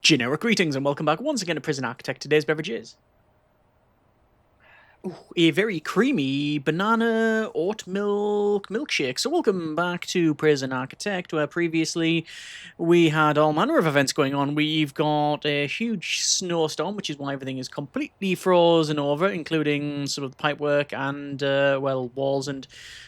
Generic greetings and welcome back once again to Prison Architect. Today's beverage is a very creamy banana oat milk milkshake. So welcome back to Prison Architect, where previously we had all manner of events going on. We've got a huge snowstorm, which is why everything is completely frozen over, including some of the pipework and, well, walls and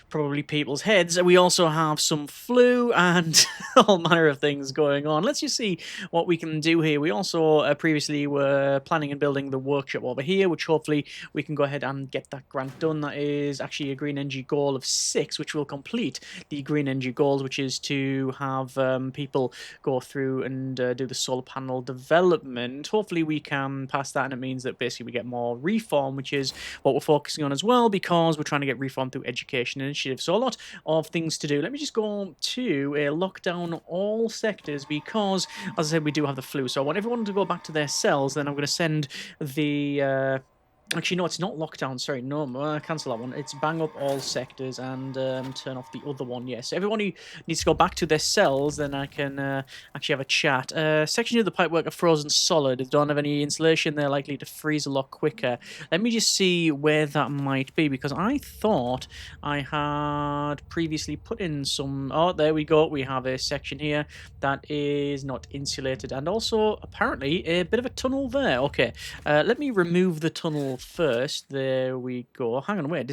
probably people's heads. We also have some flu and all manner of things going on. Let's just see what we can do here. We also previously were planning and building the workshop over here, which hopefully we can go ahead and get that grant done. That is actually a green energy goal of 6, which will complete the green energy goals, which is to have people go through and do the solar panel development. Hopefully we can pass that, and it means that basically we get more reform, which is what we're focusing on as well, because we're trying to get reform through education initiative. So a lot of things to do. Let me just go to lock down all sectors, because as I said, we do have the flu. So I want everyone to go back to their cells. Then I'm going to send the actually, no, it's not lockdown. Sorry, no, cancel that one. It's bang up all sectors and turn off the other one. Yes, everyone who needs to go back to their cells, then I can actually have a chat. Section of the pipework are frozen solid. They don't have any insulation. They're likely to freeze a lot quicker. Let me just see where that might be, because I thought I had previously put in some... Oh, there we go. We have a section here that is not insulated, and also apparently a bit of a tunnel there. Okay, let me remove the tunnel first. There we go. Hang on, wait,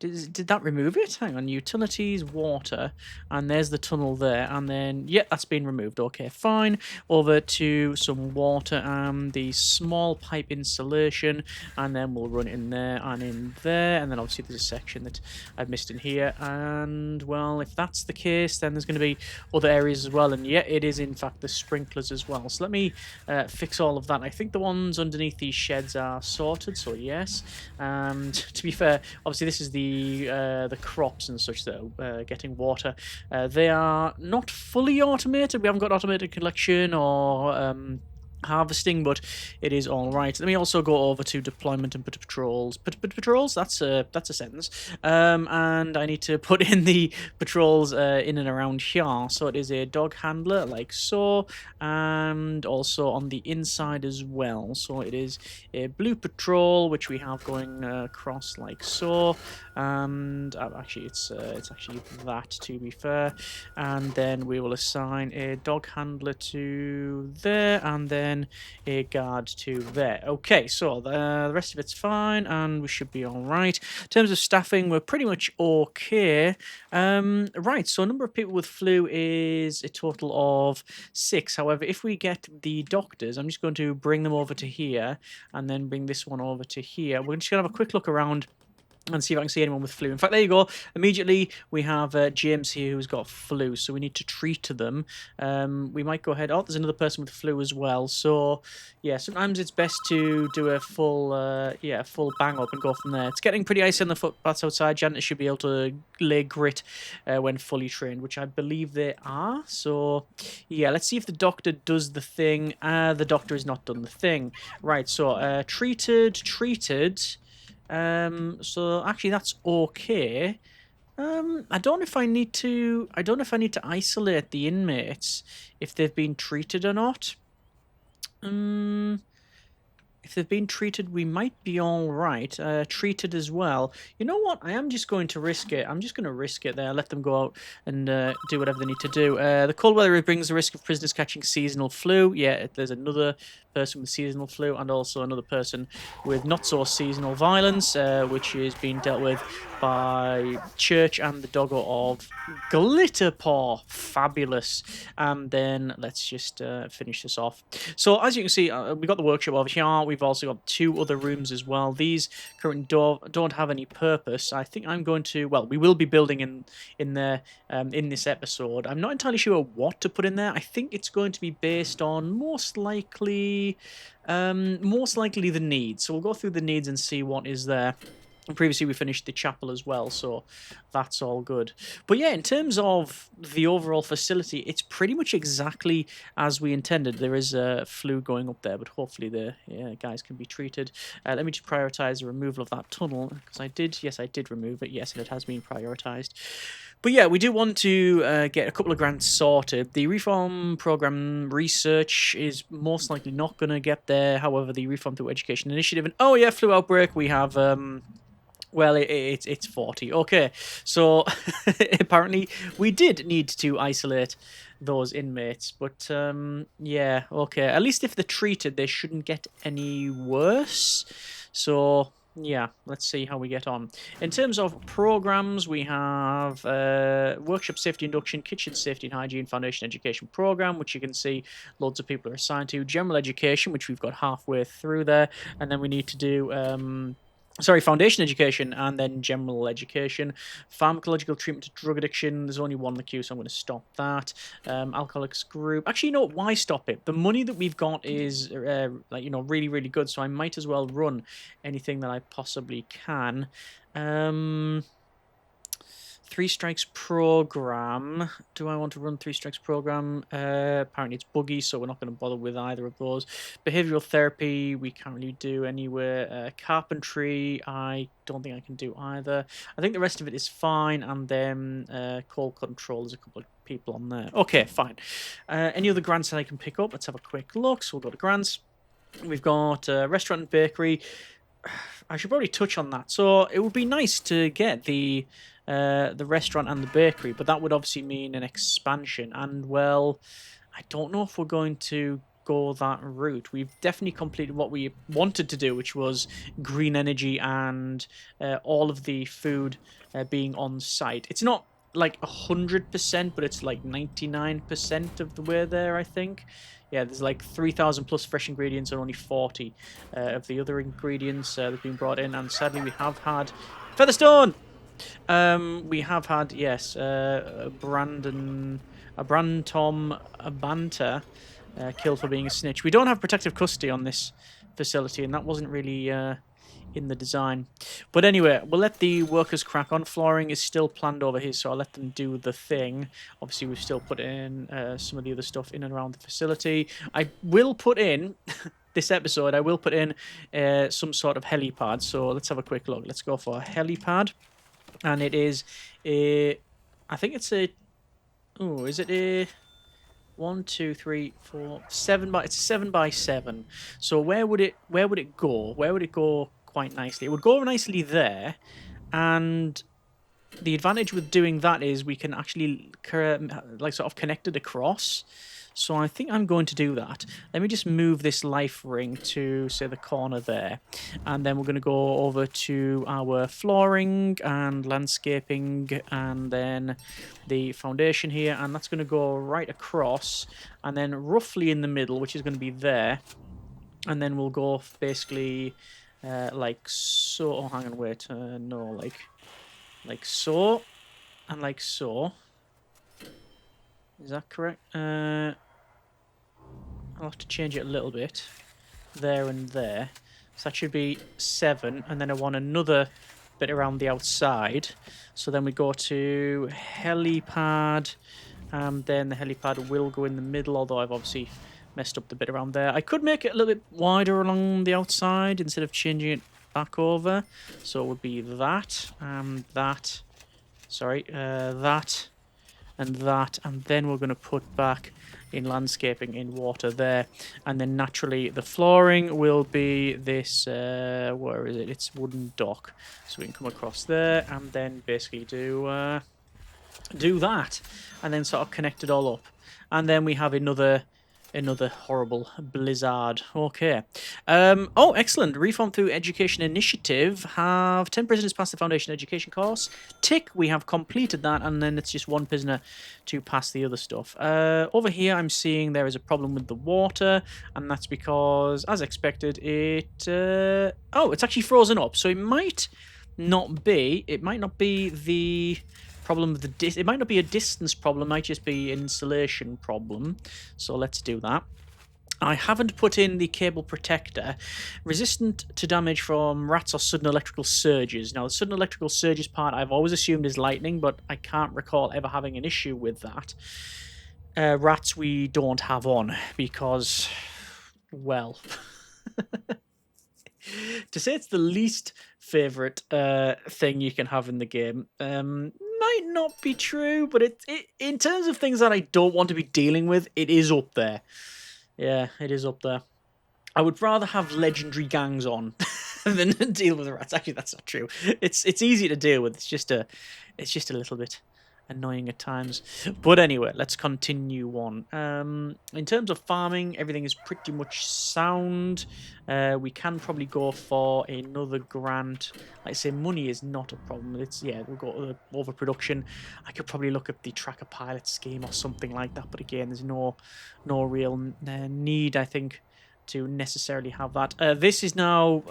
did that remove it? Hang on, utilities, water, and there's the tunnel there, and then, yeah, that's been removed. Okay, fine. Over to some water and the small pipe insulation, and then we'll run in there and in there, and then obviously there's a section that I've missed in here, and, well, if that's the case, then there's going to be other areas as well, and yeah, it is, in fact, the sprinklers as well. So let me fix all of that. I think the ones underneath these sheds are sorted, so yes. And to be fair, obviously this is the crops and such that are getting water. They are not fully automated. We haven't got automated collection or harvesting, but it is all right. Let me also go over to deployment and patrols. Patrols, that's a sentence. And I need to put in the patrols in and around here. So it is a dog handler, like so, and also on the inside as well. So it is a blue patrol, which we have going across like so, and actually it's actually that, to be fair. And then we will assign a dog handler to there, and then a guard to there. Okay, so the rest of it's fine, and we should be all right. In terms of staffing, we're pretty much okay. Right, so number of people with flu is a total of 6. However, if we get the doctors, I'm just going to bring them over to here, and then bring this one over to here. We're just going to have a quick look around and see if I can see anyone with flu. In fact, there you go. Immediately, we have James here who's got flu, so we need to treat them. We might go ahead... Oh, there's another person with flu as well. So, yeah, sometimes it's best to do a full, full bang up and go from there. It's getting pretty icy on the footpaths outside. Janitors should be able to lay grit when fully trained, which I believe they are. So, yeah, let's see if the doctor does the thing. The doctor has not done the thing. Right, so, treated... So actually that's okay. I don't know if I need to isolate the inmates if they've been treated or not. If they've been treated, we might be all right. Treated as well. You know what? I am just going to risk it. I'm just going to risk it there. Let them go out and do whatever they need to do. The cold weather brings the risk of prisoners catching seasonal flu. Yeah, there's another person with seasonal flu, and also another person with not so seasonal violence, which is being dealt with by Church and the doggo of Glitterpaw. Fabulous. And then let's just finish this off. So as you can see, we got the workshop over here. We've also got 2 other rooms as well. These currently don't have any purpose. I think I'm going to... Well, we will be building in there in this episode. I'm not entirely sure what to put in there. I think it's going to be based on most likely the needs. So we'll go through the needs and see what is there. And previously we finished the chapel as well, so that's all good. But yeah, in terms of the overall facility, it's pretty much exactly as we intended. There is a flu going up there, but hopefully the guys can be treated. Let me just prioritize the removal of that tunnel, because I did remove it. Yes, and it has been prioritized. But yeah, we do want to get a couple of grants sorted. The reform program research is most likely not going to get there. However, the reform through education initiative and oh yeah, flu outbreak. We have well, it's 40. Okay, so apparently we did need to isolate those inmates, but yeah, okay. At least if they're treated, they shouldn't get any worse. So yeah, let's see how we get on. In terms of programs, we have workshop safety induction, kitchen safety and hygiene, foundation education program, which you can see loads of people are assigned to. General education, which we've got halfway through there, and then we need to do. Sorry, foundation education and then general education. Pharmacological treatment to drug addiction. There's only one in the queue, so I'm going to stop that. Alcoholics group. Actually, you know what? Why stop it? The money that we've got is, really, really good, so I might as well run anything that I possibly can. 3 strikes program. Do I want to run 3 strikes program? Apparently it's buggy, so we're not going to bother with either of those. Behavioral therapy, we can't really do anywhere. Carpentry, I don't think I can do either. I think the rest of it is fine, and then call control, there's a couple of people on there. Okay, fine. Any other grants that I can pick up? Let's have a quick look. So we'll go to grants. We've got restaurant and bakery. I should probably touch on that. So it would be nice to get the restaurant and the bakery, but that would obviously mean an expansion. And well, I don't know if we're going to go that route. We've definitely completed what we wanted to do, which was green energy and all of the food being on site. It's not like 100%, but it's like 99% of the way there, I think. Yeah, there's like 3,000 plus fresh ingredients and only 40 of the other ingredients that have been brought in. And sadly, we have had Featherstone. We have had, yes, Brandon, a Banter killed for being a snitch. We don't have protective custody on this facility, and that wasn't really in the design. But anyway, we'll let the workers crack on. Flooring is still planned over here, so I'll let them do the thing. Obviously, we've still put in some of the other stuff in and around the facility. I will put in... this episode, I will put in some sort of helipad. So let's have a quick look. Let's go for a helipad. And it is a, I think it's a, oh, is it a 1, 2, 3, 4, 7 by, it's 7 by 7. So where would it go? Where would it go quite nicely? It would go nicely there, and the advantage with doing that is we can actually like sort of connect it across. So I think I'm going to do that. Let me just move this life ring to, say, the corner there. And then we're going to go over to our flooring and landscaping and then the foundation here. And that's going to go right across and then roughly in the middle, which is going to be there. And then we'll go basically like so. Oh, hang on, wait. No, like so and like so. Is that correct? I'll have to change it a little bit. There and there. So that should be 7. And then I want another bit around the outside. So then we go to helipad. And then the helipad will go in the middle, although I've obviously messed up the bit around there. I could make it a little bit wider along the outside instead of changing it back over. So it would be that, that, sorry, that, and that. And then we're going to put back in landscaping in water there, and then naturally the flooring will be this where is it, it's wooden dock, so we can come across there and then basically do that and then sort of connect it all up, and then we have another horrible blizzard. Okay. Oh, excellent. Reform through education initiative. Have 10 prisoners pass the foundation education course. Tick, we have completed that, and then it's just 1 prisoner to pass the other stuff. Over here, I'm seeing there is a problem with the water, and that's because, as expected, it... oh, it's actually frozen up, so it might not be the problem of it might not be a distance problem, it might just be an insulation problem. So let's do that. I haven't put in the cable protector. Resistant to damage from rats or sudden electrical surges. Now, the sudden electrical surges part I've always assumed is lightning, but I can't recall ever having an issue with that. Rats we don't have on because, well... to say it's the least favourite thing you can have in the game, might not be true, but it in terms of things that I don't want to be dealing with, it is up there. Yeah, it is up there. I would rather have legendary gangs on than deal with the rats. Actually, that's not true. It's easy to deal with. It's just a little bit annoying at times. But anyway, let's continue on. In terms of farming, everything is pretty much sound. We can probably go for another grant. Like I say, money is not a problem. It's we'll go to overproduction. I could probably look at the tracker pilot scheme or something like that. But again, there's no real need, I think, to necessarily have that. This is now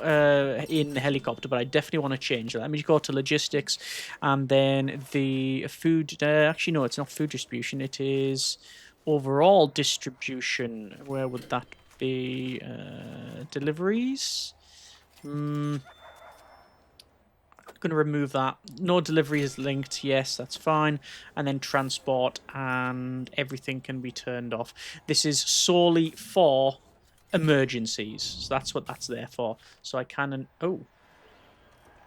in helicopter, but I definitely want to change that. Let me go to logistics, and then the food. Actually, no, it's not food distribution. It is overall distribution. Where would that be? Deliveries. I'm going to remove that. No delivery is linked. Yes, that's fine. And then transport and everything can be turned off. This is solely for emergencies, so that's what that's there for. So I can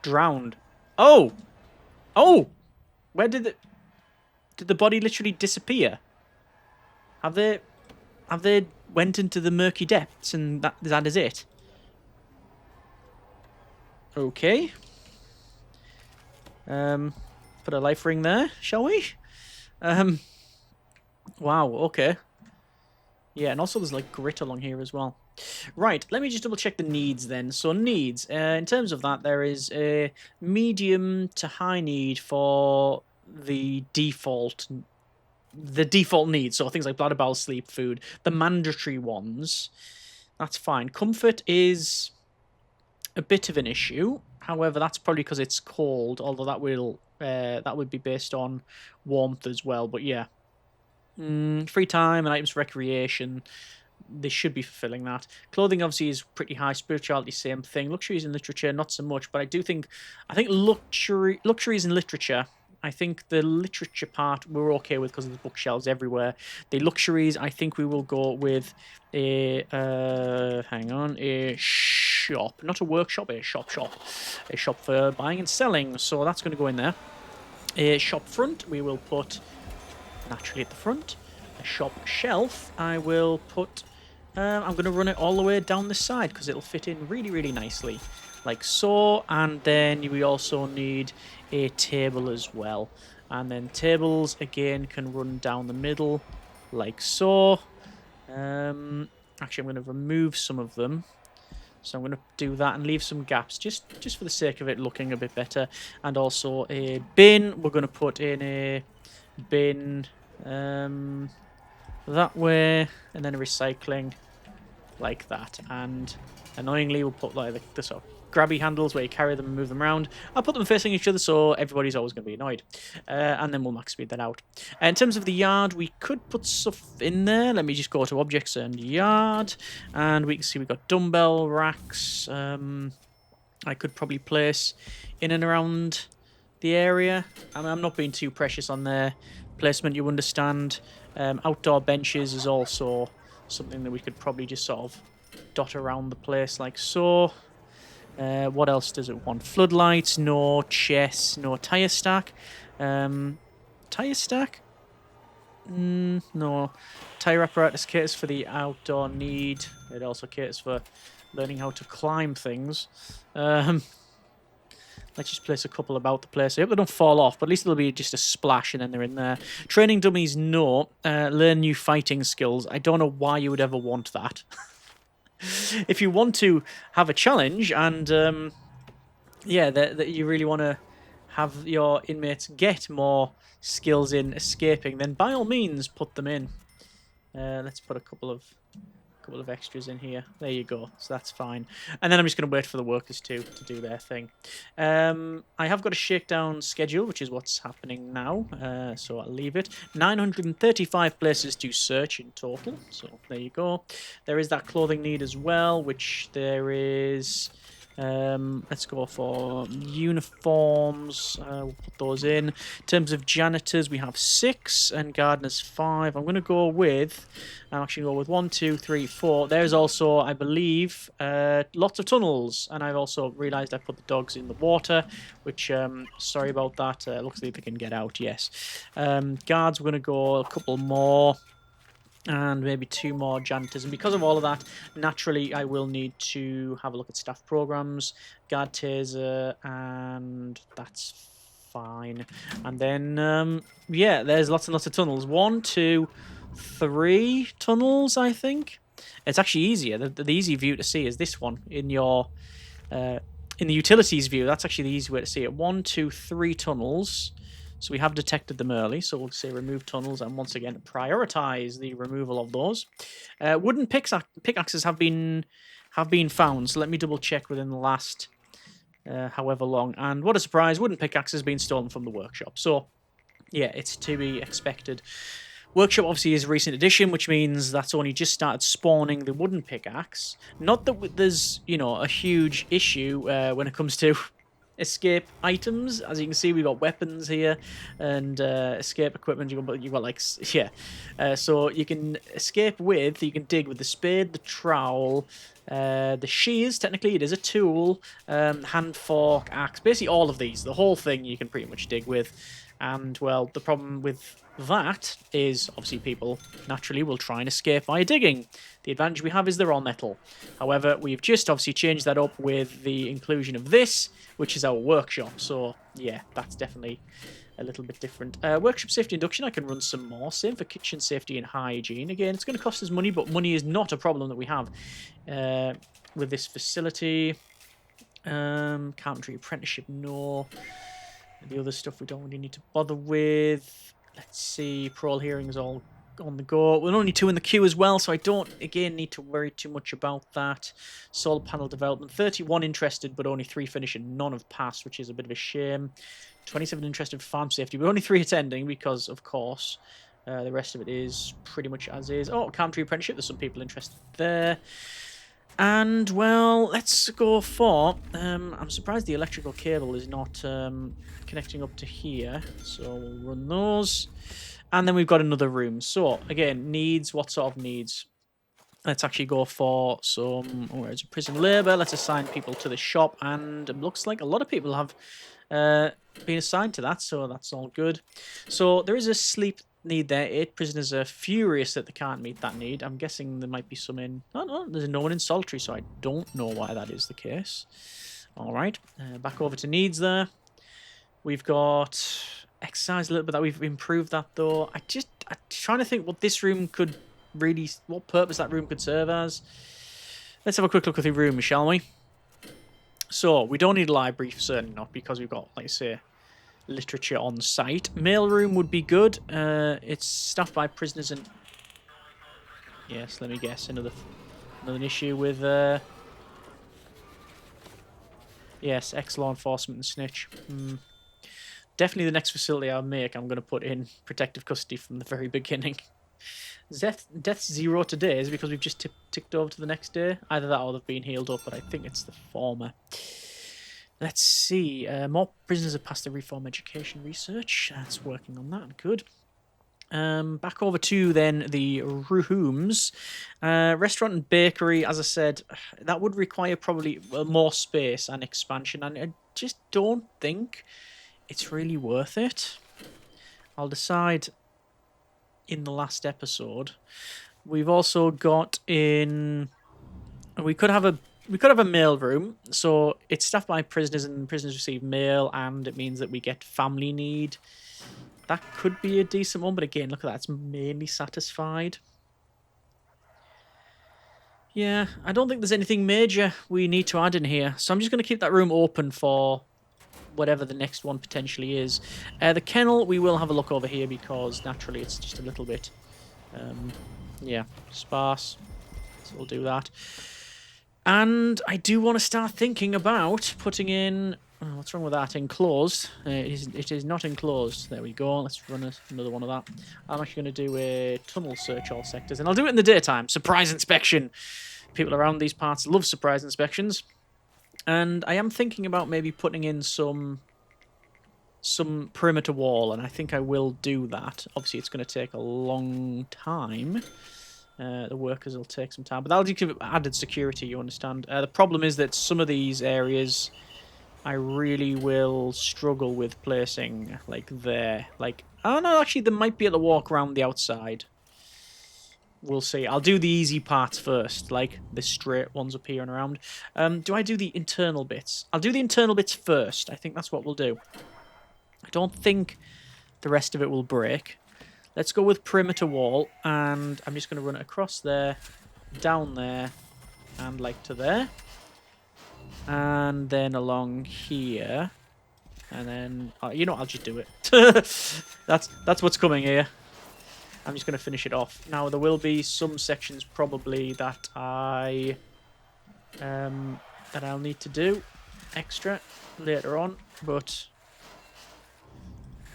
drowned. Oh, where did the body literally disappear? Have they went into the murky depths and that is it? Okay. Put a life ring there, shall we? Wow. Okay. Yeah, and also there's like grit along here as well. Right, let me just double check the needs then. So needs, in terms of that, there is a medium to high need for the default needs. So things like bladder, bowel, sleep, food. The mandatory ones, that's fine. Comfort is a bit of an issue. However, that's probably because it's cold, although that would be based on warmth as well. But yeah. Free time and items for recreation, they should be fulfilling that. Clothing obviously is pretty high. Spirituality, same thing. Luxuries in literature, not so much. But I think luxuries in literature. I think the literature part we're okay with because of the bookshelves everywhere. The luxuries, I think we will go with a a shop, not a workshop, a shop for buying and selling. So that's going to go in there. A shop front, we will put naturally at the front. A shop shelf, I will put. I'm going to run it all the way down the side because it'll fit in really, really nicely, like so. And then we also need a table as well. And then tables again can run down the middle, like so. Actually, I'm going to remove some of them. So I'm going to do that and leave some gaps just for the sake of it looking a bit better. And also a bin. We're going to put in a bin that way, and then recycling like that. And annoyingly, we'll put like the sort of grabby handles where you carry them and move them around. I'll put them facing each other so everybody's always going to be annoyed. And then we'll max speed that out. In terms of the yard, we could put stuff in there. Let me just go to objects and yard, and we can see we've got dumbbell racks. I could probably place in and around the area. I mean, I'm not being too precious on their placement, you understand. Outdoor benches is also something that we could probably just sort of dot around the place like so. What else does it want? Floodlights, no. Chests, no. Tire stack. Tire stack? No. Tire apparatus caters for the outdoor need. It also caters for learning how to climb things. Let's just place a couple about the place. I hope they don't fall off, but at least it'll be just a splash and then they're in there. Training dummies, no. Learn new fighting skills. I don't know why you would ever want that. If you want to have a challenge and, that you really want to have your inmates get more skills in escaping, then by all means put them in. Let's put a couple of extras in here. There you go. So that's fine. And then I'm just going to wait for the workers to do their thing. I have got a shakedown schedule, which is what's happening now. So I'll leave it. 935 places to search in total. So there you go. There is that clothing need as well, which there is Let's go for uniforms. We'll put those in. In terms of janitors, we have 6 and gardeners 5. I'm going to go with... I'm actually going to go with 1, 2, 3, 4. There's also, I believe, lots of tunnels. And I've also realised I put the dogs in the water, which, sorry about that. Looks like they can get out, yes. Guards, we're going to go a couple more. And maybe 2 more janitors. And because of all of that, naturally, I will need to have a look at staff programs, guard taser, and that's fine. And then, yeah, there's lots and lots of tunnels. 1, 2, 3 tunnels, I think. It's actually easier. The easy view to see is this one in your... in the utilities view, that's actually the easy way to see it. 1, 2, 3 tunnels. So we have detected them early, so we'll say remove tunnels, and once again, prioritize the removal of those. Wooden pickaxes have been found, so let me double check within the last however long. And what a surprise, wooden pickaxes have been stolen from the workshop. So, yeah, it's to be expected. Workshop obviously is a recent addition, which means that's only just started spawning the wooden pickaxe. Not that there's, you know, a huge issue when it comes to... escape items. As you can see, we've got weapons here and escape equipment. You've got like, yeah. So you can escape with, you can dig with the spade, the trowel, the shears. Technically, it is a tool. Hand fork, axe. Basically, all of these. The whole thing you can pretty much dig with. And, well, the problem with that is, obviously, people naturally will try and escape via digging. The advantage we have is they're all metal. However, we've just obviously changed that up with the inclusion of this, which is our workshop. So, yeah, that's definitely a little bit different. Workshop safety induction, I can run some more. Same for kitchen safety and hygiene. Again, it's going to cost us money, but money is not a problem that we have with this facility. Carpentry apprenticeship, no. The other stuff we don't really need to bother with. Let's see, parole hearings all on the go. We're only 2 in the queue as well, so I don't, again, need to worry too much about that. Solar panel development, 31 interested, but only 3 finished and none have passed, which is a bit of a shame. 27 interested farm safety, but only 3 attending because, of course, the rest of it is pretty much as is. Oh, carpentry apprenticeship, there's some people interested there. And, well, let's go for... I'm surprised the electrical cable is not connecting up to here. So we'll run those. And then we've got another room. So, again, needs. What sort of needs? Let's actually go for some... where's prison labour? Let's assign people to the shop. And it looks like a lot of people have been assigned to that. So that's all good. So there is a sleep need there. 8 prisoners are furious that they can't meet that need. I'm guessing there might be some in... Oh, no, there's no one in solitary, so I don't know why that is the case. All right, back over to needs there. We've got exercise a little bit. That we've improved that, though. I'm trying to think what this room could really... what purpose that room could serve as. Let's have a quick look at the room, shall we? So, we don't need a library, certainly not, because we've got, like I say... literature on site. Mailroom would be good. It's staffed by prisoners and... yes, let me guess. Another issue with... yes, ex-law enforcement and snitch. Definitely the next facility I make, I'm going to put in protective custody from the very beginning. Death's 0 today is because we've just ticked over to the next day. Either that or they've been healed up, but I think it's the former. Let's see. More prisoners have passed the reform education research. That's working on that. Good. Back over to then the rooms. Restaurant and bakery, as I said, that would require probably more space and expansion. And I just don't think it's really worth it. I'll decide in the last episode. We've also got in... we could have a mail room, so it's staffed by prisoners and prisoners receive mail, and it means that we get family need. That could be a decent one, but again, look at that, it's mainly satisfied. Yeah, I don't think there's anything major we need to add in here, so I'm just going to keep that room open for whatever the next one potentially is. The kennel, we will have a look over here because naturally it's just a little bit, yeah, sparse, so we'll do that. And I do want to start thinking about putting in... oh, what's wrong with that? Enclosed. It is not enclosed. There we go. Let's run another one of that. I'm actually going to do a tunnel search all sectors. And I'll do it in the daytime. Surprise inspection. People around these parts love surprise inspections. And I am thinking about maybe putting in some perimeter wall, and I think I will do that. Obviously, it's going to take a long time. The workers will take some time, but that'll give added security, you understand. The problem is that some of these areas I really will struggle with placing, like there. Like, oh no, actually, there might be able to walk around the outside. We'll see. I'll do the easy parts first, like the straight ones up here and around. Do I do the internal bits? I'll do the internal bits first. I think that's what we'll do. I don't think the rest of it will break. Let's go with perimeter wall, and I'm just going to run it across there, down there, and like to there. And then along here. And then, you know, I'll just do it. That's what's coming here. I'm just going to finish it off. Now, there will be some sections probably that I'll need to do extra later on, but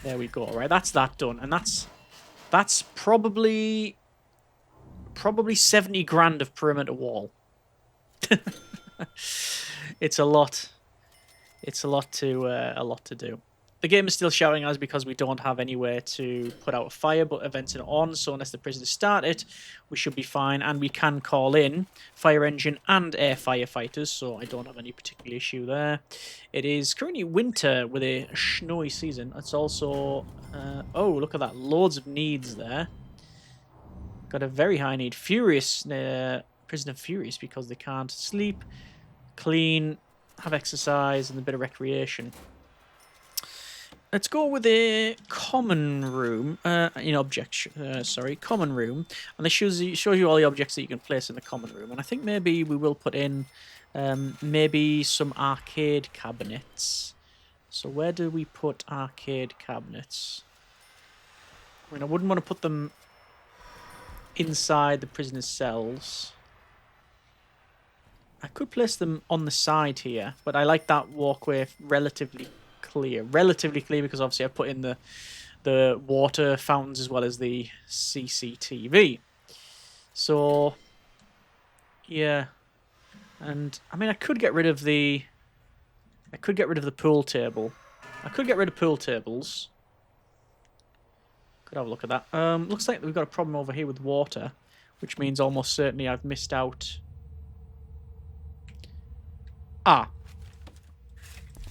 there we go. Right, that's that done, and that's probably 70 grand of perimeter wall. It's a lot. It's a lot to do. The game is still shouting at us because we don't have anywhere to put out a fire, but events are on, so unless the prisoners start it, we should be fine, and we can call in fire engine and air firefighters, so I don't have any particular issue there. It is currently winter with a snowy season. It's also... oh, look at that. Loads of needs there. Got a very high need. Furious. Prisoner furious because they can't sleep, clean, have exercise, and a bit of recreation. Let's go with a common room, common room, and this shows you all the objects that you can place in the common room. And I think maybe we will put in maybe some arcade cabinets. So where do we put arcade cabinets? I mean, I wouldn't want to put them inside the prisoners' cells. I could place them on the side here, but I like that walkway relatively clear. Relatively clear because obviously I put in the water fountains as well as the CCTV. So, yeah. And, I mean, I could get rid of the pool table. I could get rid of pool tables. Could have a look at that. Looks like we've got a problem over here with water, which means almost certainly I've missed out... Ah.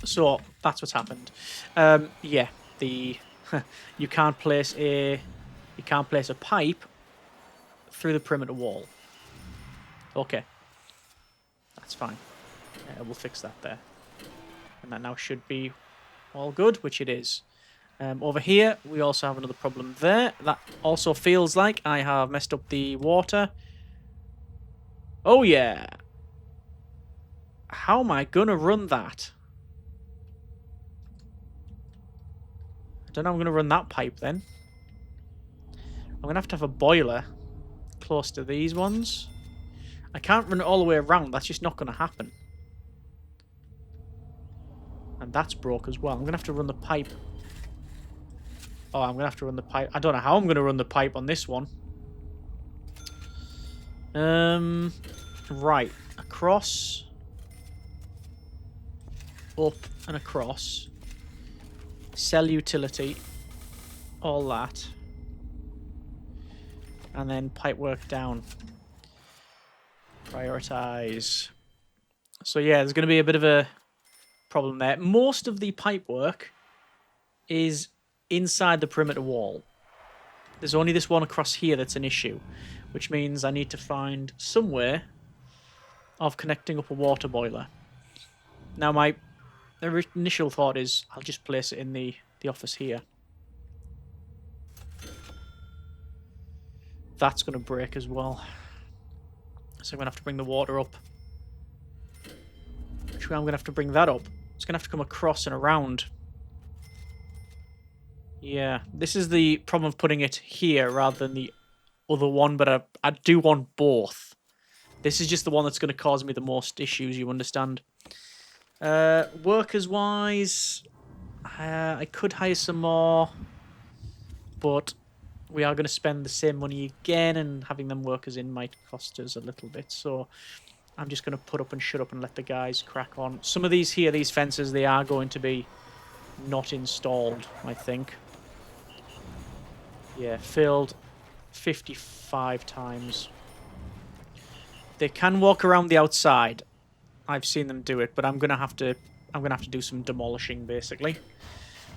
So, that's what's happened. Yeah, you can't place a pipe through the perimeter wall. Okay. That's fine. We'll fix that there. And that now should be all good, which it is. Over here, we also have another problem there. That also feels like I have messed up the water. Oh, yeah. How am I going to run that? I don't know how I'm going to run that pipe then. I'm going to have a boiler close to these ones. I can't run it all the way around. That's just not going to happen. And that's broke as well. I'm going to have to run the pipe. Oh, I'm going to have to run the pipe. I don't know how I'm going to run the pipe on this one. Right. Across... up and across, cell utility, all that, and then pipe work down. Prioritize. So yeah, there's going to be a bit of a problem there. Most of the pipe work is inside the perimeter wall. There's only this one across here that's an issue, which means I need to find some way of connecting up a water boiler. Now my initial thought is I'll just place it in the office here. That's going to break as well. So I'm going to have to bring the water up. Which way I'm going to have to bring that up? It's going to have to come across and around. Yeah, this is the problem of putting it here rather than the other one, but I do want both. This is just the one that's going to cause me the most issues, you understand. Workers-wise, I could hire some more, but we are going to spend the same money again, and having them workers in might cost us a little bit. So I'm just going to put up and shut up and let the guys crack on. Some of these here, these fences, they are going to be not installed, I think. Yeah, filled 55 times. They can walk around the outside. I've seen them do it, but I'm gonna have to do some demolishing basically.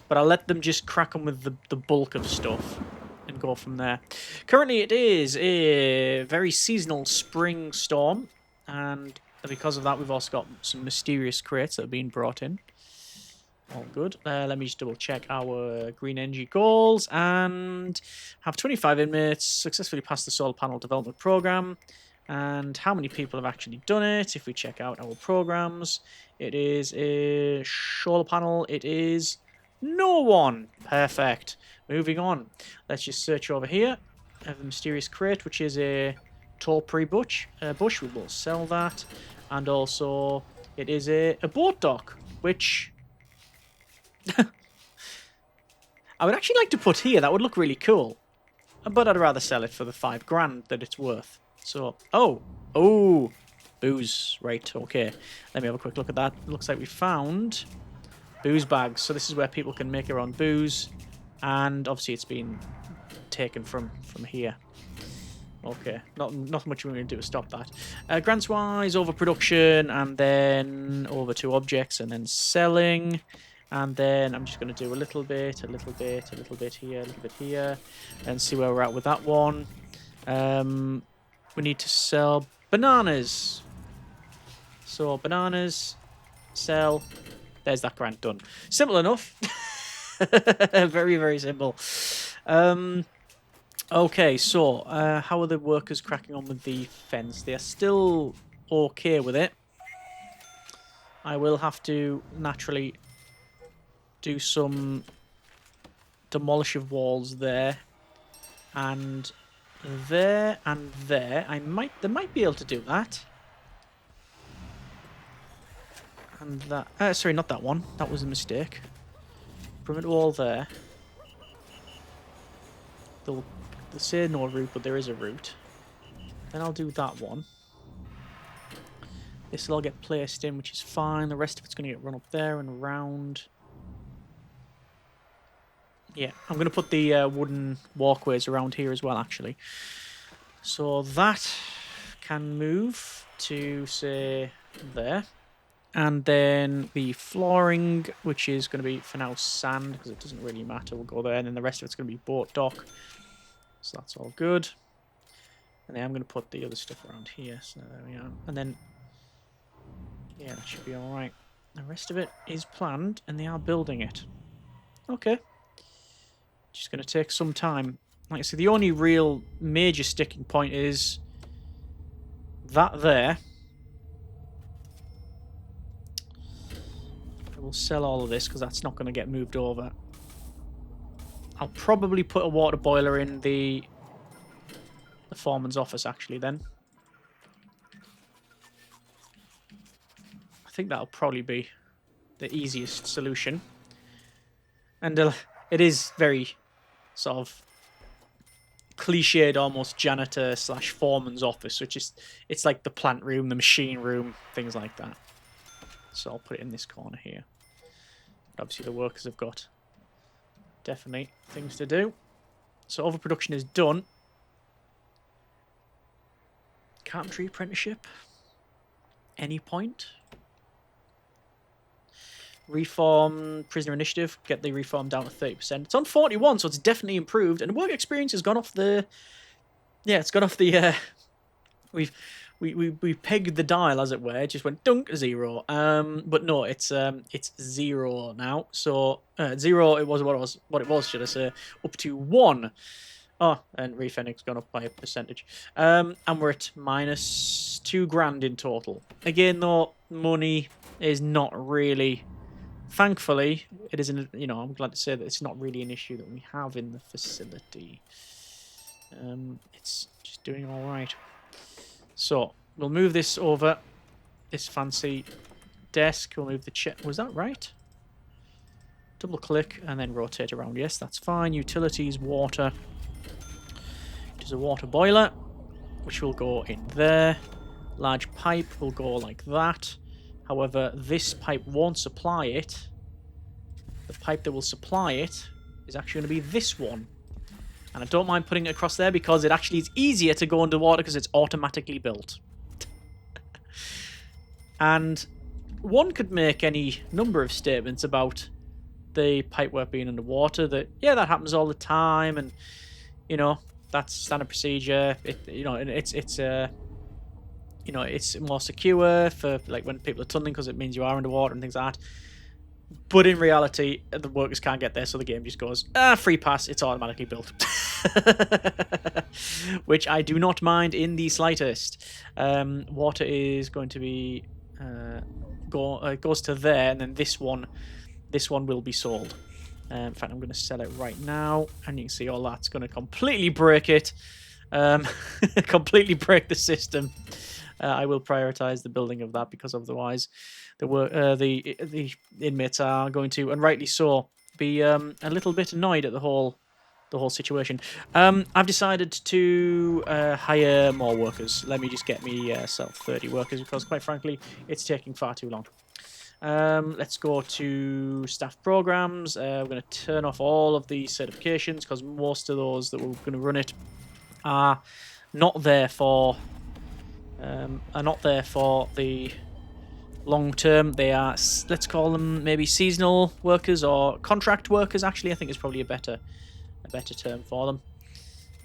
But I'll let them just crack on with the bulk of stuff and go from there. Currently, it is a very seasonal spring storm, and because of that, we've also got some mysterious crates that have been brought in. All good. Let me just double check our green energy goals and have 25 inmates successfully passed the solar panel development program. And how many people have actually done it? If we check out our programs, it is a solar panel. It is no one. Perfect. Moving on. Let's just search over here. I have the mysterious crate, which is a topiary bush. We will sell that. And also, it is a boat dock, which I would actually like to put here. That would look really cool. But I'd rather sell it for the $5,000 that it's worth. So, oh, booze. Right, okay. Let me have a quick look at that. Looks like we found booze bags. So this is where people can make their own booze. And obviously it's been taken from here. Okay, not much we're going to do to stop that. Grants-wise, overproduction, and then over to objects, and then selling. And then I'm just going to do a little bit here, a little bit here, and see where we're at with that one. We need to sell bananas. So bananas, sell. There's that grant done. Simple enough. Very, very simple. Okay, so how are the workers cracking on with the fence? They are still okay with it. I will have to naturally do some demolish of walls there and there and there. They might be able to do that. And that sorry, not that one. That was a mistake. Perimeter wall there. They'll say no route, but there is a route. Then I'll do that one. This will all get placed in, which is fine. The rest of it's going to get run up there and around. Yeah, I'm going to put the wooden walkways around here as well, actually. So that can move to, say, there. And then the flooring, which is going to be, for now, sand, because it doesn't really matter. We'll go there. And then the rest of it's going to be boat dock. So that's all good. And then I'm going to put the other stuff around here. So there we are. And then, yeah, that should be all right. The rest of it is planned, and they are building it. Okay. Just going to take some time. Like I said, the only real major sticking point is that there. I will sell all of this because that's not going to get moved over. I'll probably put a water boiler in the foreman's office, actually, then. I think that'll probably be the easiest solution. And it is very sort of cliched, almost janitor / foreman's office, which is, it's like the plant room, the machine room, things like that. So I'll put it in this corner here. But obviously the workers have got definitely things to do. So overproduction is done. Carpentry apprenticeship. Any point? Reform prisoner initiative. Get the reform down to 30%. It's on 41, so it's definitely improved. And work experience has gone off the. Yeah, it's gone off the. We pegged the dial, as it were. It just went dunk 0. But no, it's 0 now. So 0. It was what it was. Should I say? Up to 1. Oh, and refending's gone up by a percentage. And we're at minus $2,000 in total. Again, though, money is not really. Thankfully, it isn't. You know, I'm glad to say that it's not really an issue that we have in the facility. It's just doing all right. So we'll move this over. This fancy desk. We'll move the chair. Was that right? Double click and then rotate around. Yes, that's fine. Utilities, water. There's a water boiler, which will go in there. Large pipe will go like that. However, this pipe won't supply it. The pipe that will supply it is actually going to be this one. And I don't mind putting it across there because it actually is easier to go underwater because it's automatically built. And one could make any number of statements about the pipework being underwater. That, yeah, that happens all the time, and you know, that's standard procedure. It's more secure for like when people are tunneling because it means you are underwater and things like that. But in reality, the workers can't get there, so the game just goes, free pass, it's automatically built. Which I do not mind in the slightest. Water is going to be goes to there, and then this one will be sold. In fact, I'm going to sell it right now, and you can see all that's going to completely break it, completely break the system. I will prioritize the building of that because otherwise, the inmates are going to, and rightly so, be a little bit annoyed at the whole situation. I've decided to hire more workers. Let me just get myself 30 workers because, quite frankly, it's taking far too long. Let's go to staff programs. We're going to turn off all of the certifications because most of those that we're going to run it are not there for the long term. They are, let's call them maybe seasonal workers or contract workers. Actually, I think is probably a better term for them.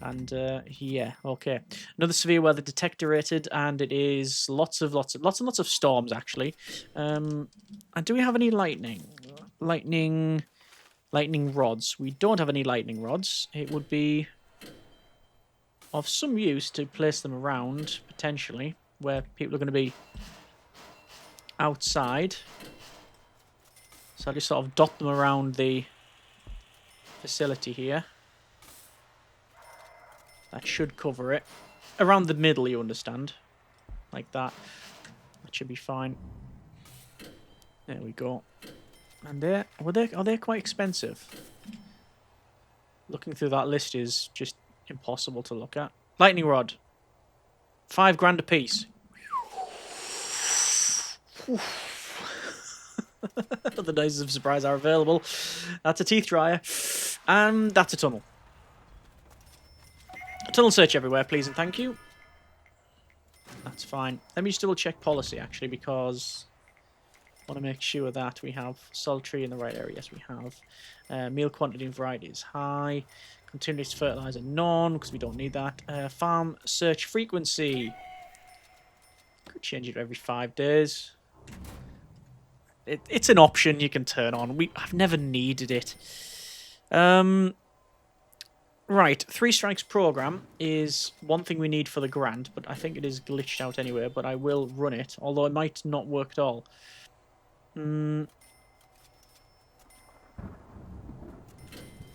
And yeah, okay. Another severe weather detector rated, and it is lots and lots of storms actually. And do we have any lightning rods? We don't have any lightning rods. It would be of some use to place them around potentially where people are going to be outside. So I just sort of dot them around the facility here. That should cover it. Around the middle, you understand. Like that. That should be fine. There we go. And are they quite expensive? Looking through that list is just impossible to look at. Lightning rod. $5 a piece. The noises of surprise are available. That's a teeth dryer. And that's a tunnel. Tunnel search everywhere, please and thank you. That's fine. Let me just double check policy, actually, because I want to make sure that we have sultry in the right area. Yes, we have. Meal quantity and variety is high. Continuous fertilizer, none, because we don't need that. Farm search frequency. Could change it every 5 days. It's an option you can turn on. I've never needed it. Right, 3 strikes program is one thing we need for the grant, but I think it is glitched out anyway, but I will run it, although it might not work at all.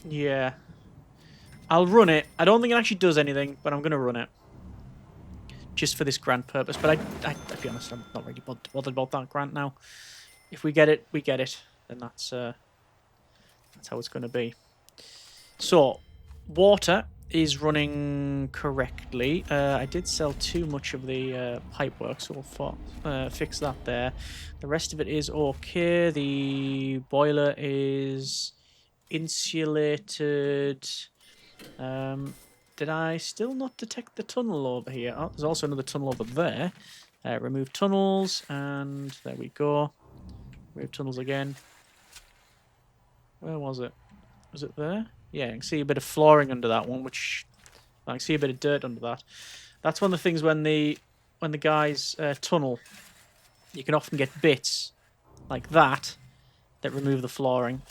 Yeah. I'll run it. I don't think it actually does anything, but I'm going to run it. Just for this grant purpose, but I'll be honest, I'm not really bothered about that grant now. If we get it, we get it. Then that's how it's going to be. So, water is running correctly. I did sell too much of the pipe work, so we'll fix that there. The rest of it is okay. The boiler is insulated. Did I still not detect the tunnel over here? Oh, there's also another tunnel over there. Remove tunnels, and there we go. Remove tunnels again. Where was it? Was it there? Yeah, you can see a bit of flooring under that one, which I can see a bit of dirt under that. That's one of the things when the guys tunnel, you can often get bits like that remove the flooring.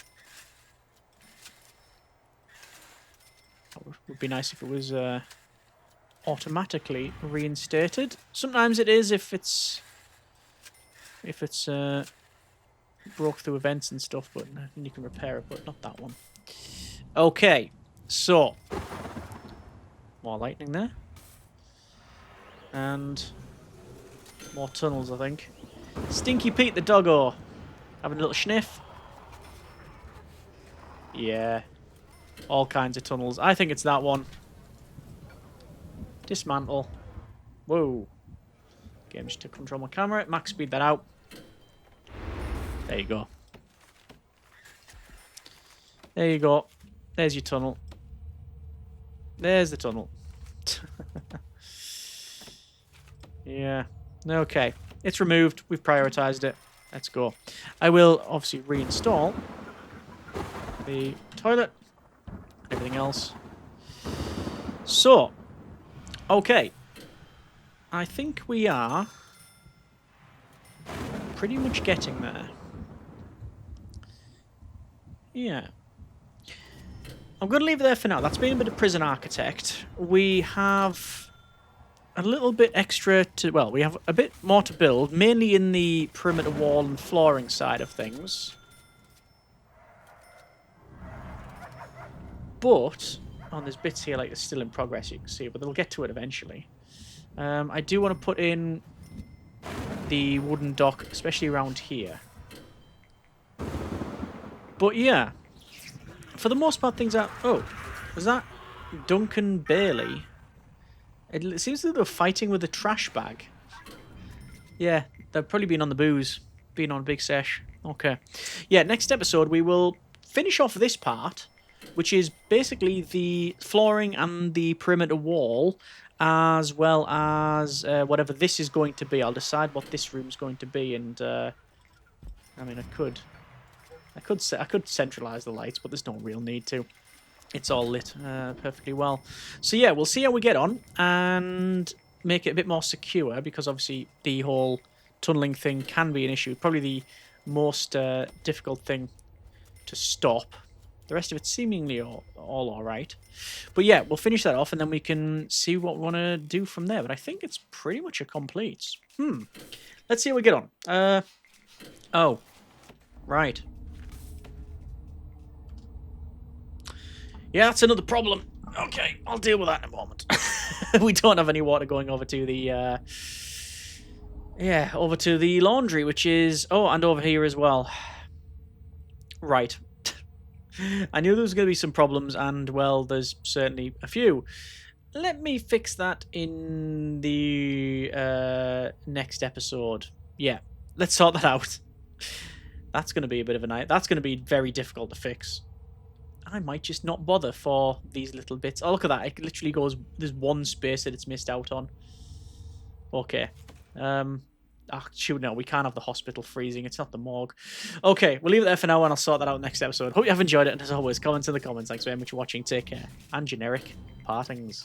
It would be nice if it was automatically reinstated. Sometimes it is if it's broke through events and stuff, but you can repair it, but not that one. Okay, so more lightning there, and more tunnels, I think. Stinky Pete the doggo having a little sniff. Yeah, all kinds of tunnels. I think it's that one. Dismantle. Whoa. game just to control my camera. Max speed that out. There you go. There you go. There's your tunnel. There's the tunnel. Yeah. Okay. It's removed. We've prioritized it. Let's go. I will obviously reinstall the toilet. Everything else. So. Okay. I think we are pretty much getting there. Yeah. I'm going to leave it there for now. That's been a bit of Prison Architect. We have a little bit extra to... Well, we have a bit more to build, mainly in the perimeter wall and flooring side of things. But, there's bits here like it's still in progress, you can see, but they'll get to it eventually. I do want to put in the wooden dock, especially around here. But yeah, for the most part, things are... Oh, was that Duncan Bailey? It seems that they're fighting with a trash bag. Yeah, they've probably been on the booze, been on a big sesh. Okay. Yeah, next episode we will finish off this part, which is basically the flooring and the perimeter wall, as well as whatever this is going to be. I'll decide what this room's going to be, and I mean, I could centralize the lights, but there's no real need to. It's all lit perfectly well. So yeah, we'll see how we get on and make it a bit more secure, because obviously the whole tunneling thing can be an issue. Probably the most difficult thing to stop. The rest of it's seemingly all alright. But yeah, we'll finish that off and then we can see what we want to do from there. But I think it's pretty much a complete. Let's see how we get on. Oh. Right. Yeah, that's another problem. Okay, I'll deal with that in a moment. We don't have any water going over to the... yeah, over to the laundry, which is... Oh, and over here as well. Right. I knew there was going to be some problems, and, well, there's certainly a few. Let me fix that in the next episode. Yeah, let's sort that out. That's going to be a bit of a night. That's going to be very difficult to fix. I might just not bother for these little bits. Oh, look at that. It literally goes... There's one space that it's missed out on. Okay. Shoot, no, we can't have the hospital freezing. It's not the morgue. Okay, we'll leave it there for now, and I'll sort that out next episode. Hope you have enjoyed it, and as always, comments in the comments. Thanks very much for watching. Take care. And generic partings.